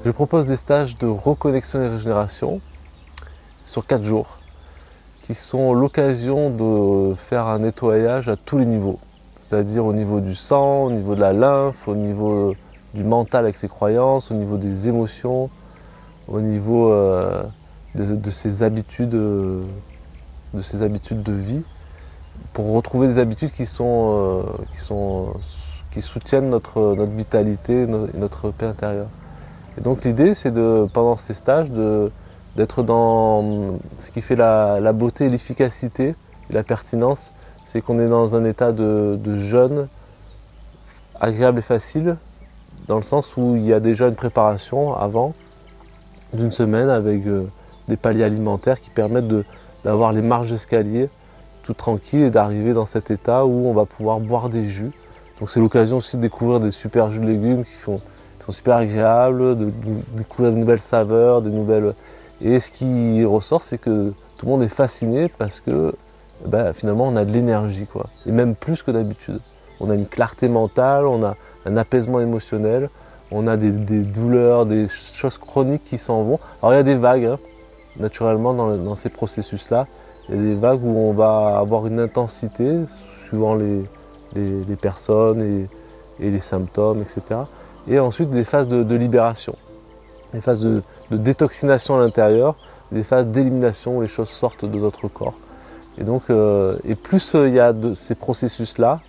Je propose des stages de reconnexion et régénération sur 4 jours qui sont l'occasion de faire un nettoyage à tous les niveaux. C'est-à-dire au niveau du sang, au niveau de la lymphe, au niveau du mental avec ses croyances, au niveau des émotions, au niveau de ses habitudes, de vie, pour retrouver des habitudes qui soutiennent notre vitalité, notre paix intérieure. Et donc l'idée, c'est pendant ces stages, d'être dans ce qui fait la beauté et l'efficacité et la pertinence, c'est qu'on est dans un état de jeûne agréable et facile, dans le sens où il y a déjà une préparation avant d'une semaine avec des paliers alimentaires qui permettent d'avoir les marches d'escalier tout tranquille et d'arriver dans cet état où on va pouvoir boire des jus. Donc c'est l'occasion aussi de découvrir des super jus de légumes qui sont super agréables, de découvrir de nouvelles saveurs, Et ce qui ressort, c'est que tout le monde est fasciné parce que finalement on a de l'énergie, quoi. Et même plus que d'habitude. On a une clarté mentale, on a un apaisement émotionnel, on a des douleurs, des choses chroniques qui s'en vont. Alors il y a des vagues, hein, naturellement dans ces processus-là. Il y a des vagues où on va avoir une intensité suivant les personnes et les symptômes, etc. Et ensuite des phases de libération, des phases de détoxination à l'intérieur, des phases d'élimination où les choses sortent de notre corps. Et donc, et plus il y a de ces processus-là,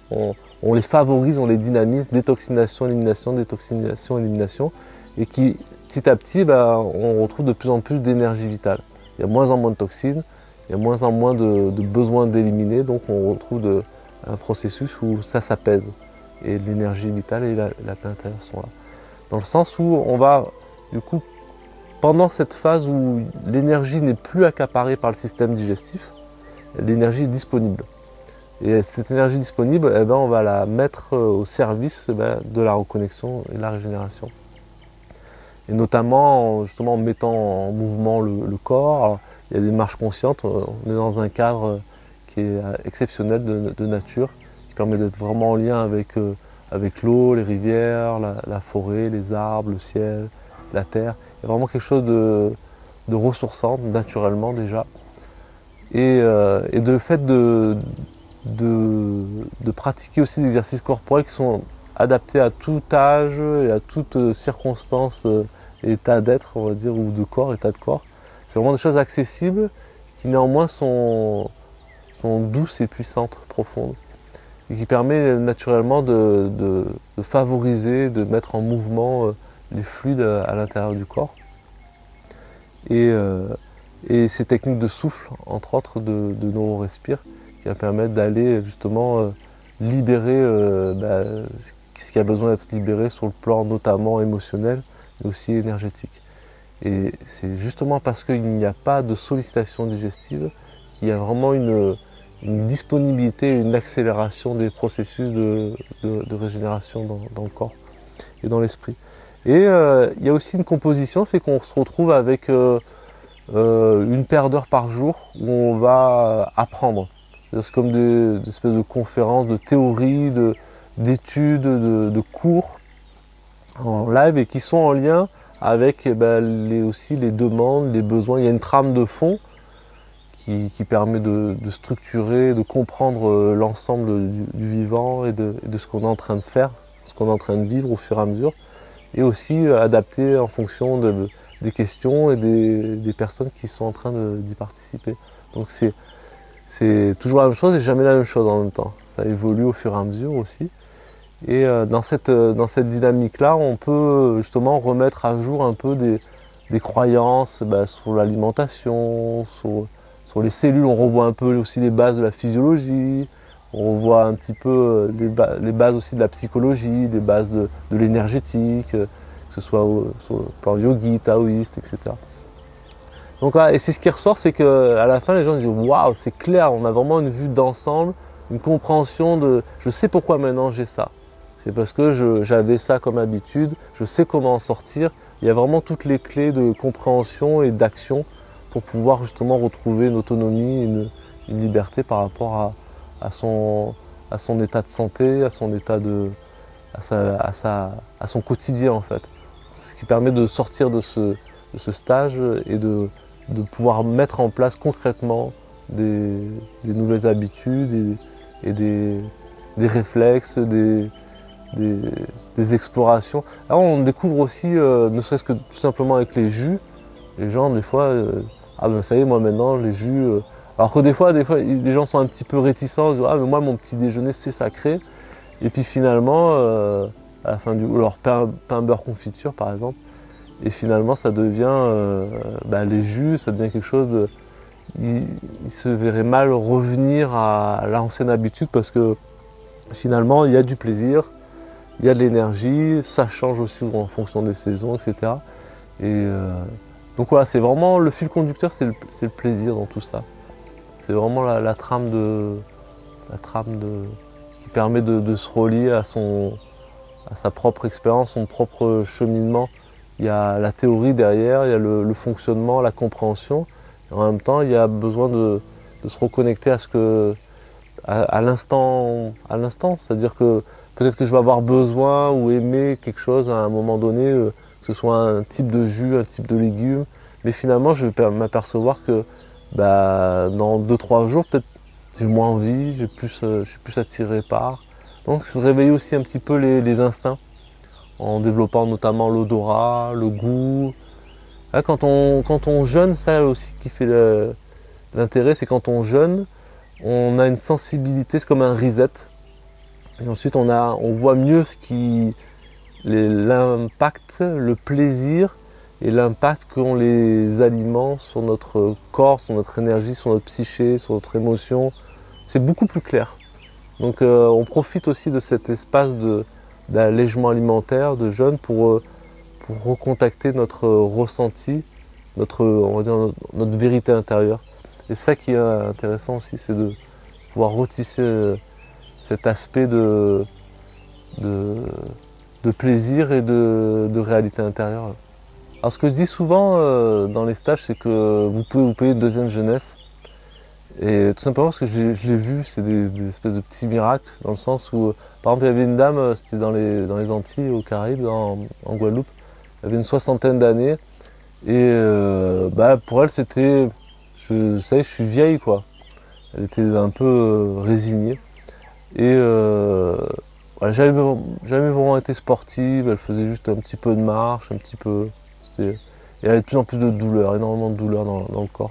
on les favorise, on les dynamise, détoxination, élimination, et qui, petit à petit, on retrouve de plus en plus d'énergie vitale. Il y a moins en moins de toxines, il y a moins en moins de besoin d'éliminer, donc on retrouve un processus où ça s'apaise. Et l'énergie vitale et la paix intérieure sont là. Dans le sens où on va, du coup, pendant cette phase où l'énergie n'est plus accaparée par le système digestif, l'énergie est disponible. Et cette énergie disponible, on va la mettre au service de la reconnexion et de la régénération. Et notamment justement en mettant en mouvement le corps. Alors, il y a des marches conscientes, on est dans un cadre qui est exceptionnel de nature, qui permet d'être vraiment en lien avec l'eau, les rivières, la forêt, les arbres, le ciel, la terre. Il y a vraiment quelque chose de ressourçant naturellement déjà. Et de fait de pratiquer aussi des exercices corporels qui sont adaptés à tout âge et à toute circonstance, état d'être, on va dire, ou de corps, état de corps. C'est vraiment des choses accessibles qui néanmoins sont douces et puissantes, profondes, et qui permet naturellement de favoriser, de mettre en mouvement les fluides à l'intérieur du corps. Et ces techniques de souffle, entre autres, de neuro-respire, qui va permettre d'aller justement libérer ce qui a besoin d'être libéré sur le plan notamment émotionnel, mais aussi énergétique. Et c'est justement parce qu'il n'y a pas de sollicitation digestive qu'il y a vraiment une disponibilité, une accélération des processus de régénération dans le corps et dans l'esprit. Et il y a aussi une composition, c'est qu'on se retrouve avec une paire d'heures par jour où on va apprendre. C'est comme des espèces de conférences, de théories, d'études, de cours en live et qui sont en lien avec aussi les demandes, les besoins. Il y a une trame de fond qui permet de structurer, de comprendre l'ensemble du vivant et de ce qu'on est en train de faire, ce qu'on est en train de vivre au fur et à mesure, et aussi adapté en fonction des questions et des personnes qui sont en train d'y participer. Donc c'est toujours la même chose et jamais la même chose en même temps. Ça évolue au fur et à mesure aussi. Et dans cette dynamique-là, on peut justement remettre à jour un peu des croyances sur l'alimentation, sur les cellules. On revoit un peu aussi les bases de la physiologie, on revoit un petit peu les bases aussi de la psychologie, les bases de l'énergétique, que ce soit sur le plan yogi, taoïste, etc. Donc voilà, et c'est ce qui ressort, c'est qu'à la fin, les gens disent waouh, c'est clair, on a vraiment une vue d'ensemble, une compréhension de je sais pourquoi maintenant j'ai ça. C'est parce que j'avais ça comme habitude, je sais comment en sortir. Il y a vraiment toutes les clés de compréhension et d'action pour pouvoir justement retrouver une autonomie, une liberté par rapport à son état de santé, à son état à son quotidien en fait. ce qui permet de sortir de ce stage et de pouvoir mettre en place concrètement des nouvelles habitudes et des réflexes, des explorations. Là, on découvre aussi, ne serait-ce que tout simplement avec les jus, les gens des fois, ah ben ça y est, moi maintenant les jus, alors que des fois les gens sont un petit peu réticents, ils disent, ah mais moi mon petit déjeuner c'est sacré, et puis finalement, à la fin leur pain beurre confiture par exemple, et finalement ça devient, les jus, ça devient quelque chose de, ils se verraient mal revenir à l'ancienne habitude parce que finalement il y a du plaisir, il y a de l'énergie, ça change aussi en fonction des saisons, etc. Et donc voilà, c'est vraiment le fil conducteur, c'est le plaisir dans tout ça. C'est vraiment la trame qui permet de se relier à sa propre expérience, son propre cheminement. Il y a la théorie derrière, il y a le fonctionnement, la compréhension. Et en même temps, il y a besoin de se reconnecter à l'instant, c'est-à-dire que peut-être que je vais avoir besoin ou aimer quelque chose à un moment donné, que ce soit un type de jus, un type de légumes, mais finalement je vais m'apercevoir que dans 2-3 jours, peut-être j'ai moins envie, je suis plus attiré par. Donc c'est de réveiller aussi un petit peu les instincts, en développant notamment l'odorat, le goût. Là, quand on jeûne, ça aussi qui fait l'intérêt, c'est quand on jeûne, on a une sensibilité, c'est comme un reset. Et ensuite on voit mieux l'impact, le plaisir et l'impact qu'ont les aliments sur notre corps, sur notre énergie, sur notre psyché, sur notre émotion. C'est beaucoup plus clair. Donc on profite aussi de cet espace d'allègement alimentaire, de jeûne, pour recontacter notre ressenti, on va dire, notre vérité intérieure. Et ça qui est intéressant aussi, c'est de pouvoir retisser cet aspect de plaisir et de réalité intérieure. Alors ce que je dis souvent dans les stages, c'est que vous pouvez vous payer une deuxième jeunesse. Et tout simplement parce que je l'ai vu, c'est des espèces de petits miracles, dans le sens où, par exemple, il y avait une dame, c'était dans les Antilles, aux Caraïbes, en Guadeloupe, elle avait une 60aine d'années, et pour elle c'était, je suis vieille quoi. Elle était un peu résignée. Et voilà, jamais vraiment été sportive, elle faisait juste un petit peu de marche, un petit peu. Et elle avait de plus en plus de douleurs, énormément de douleurs dans le corps.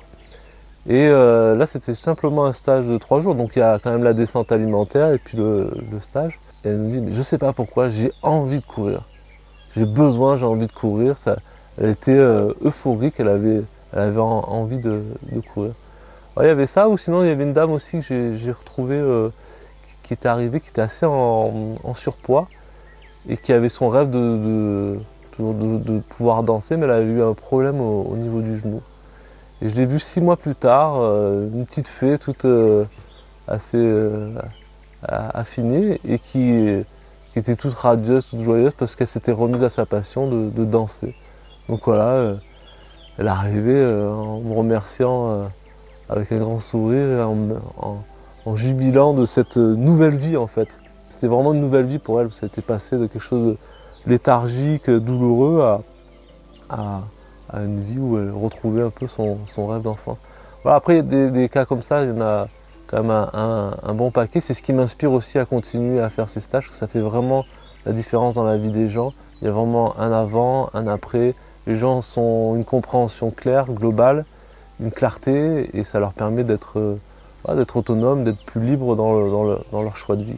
Et là c'était simplement un stage de 3 jours, donc il y a quand même la descente alimentaire et puis le stage. Et elle nous dit, mais je sais pas pourquoi, j'ai envie de courir. J'ai envie de courir. Elle était euphorique, elle avait envie de courir. Alors, il y avait ça, ou sinon il y avait une dame aussi que j'ai retrouvée qui était arrivée, qui était assez en surpoids et qui avait son rêve de pouvoir danser, mais elle avait eu un problème au niveau du genou. Et je l'ai vue 6 mois plus tard, une petite fée toute assez affinée et qui était toute radieuse, toute joyeuse parce qu'elle s'était remise à sa passion de danser. Donc voilà, elle est arrivée en me remerciant avec un grand sourire et en jubilant de cette nouvelle vie en fait. C'était vraiment une nouvelle vie pour elle, ça a été passé de quelque chose de léthargique, douloureux à une vie où elle retrouvait un peu son rêve d'enfance. Voilà, après, il y a des cas comme ça, il y en a quand même un bon paquet. C'est ce qui m'inspire aussi à continuer à faire ces stages, parce que ça fait vraiment la différence dans la vie des gens. Il y a vraiment un avant, un après. Les gens ont une compréhension claire, globale, une clarté, et ça leur permet d'être autonomes, d'être plus libres dans leur choix de vie.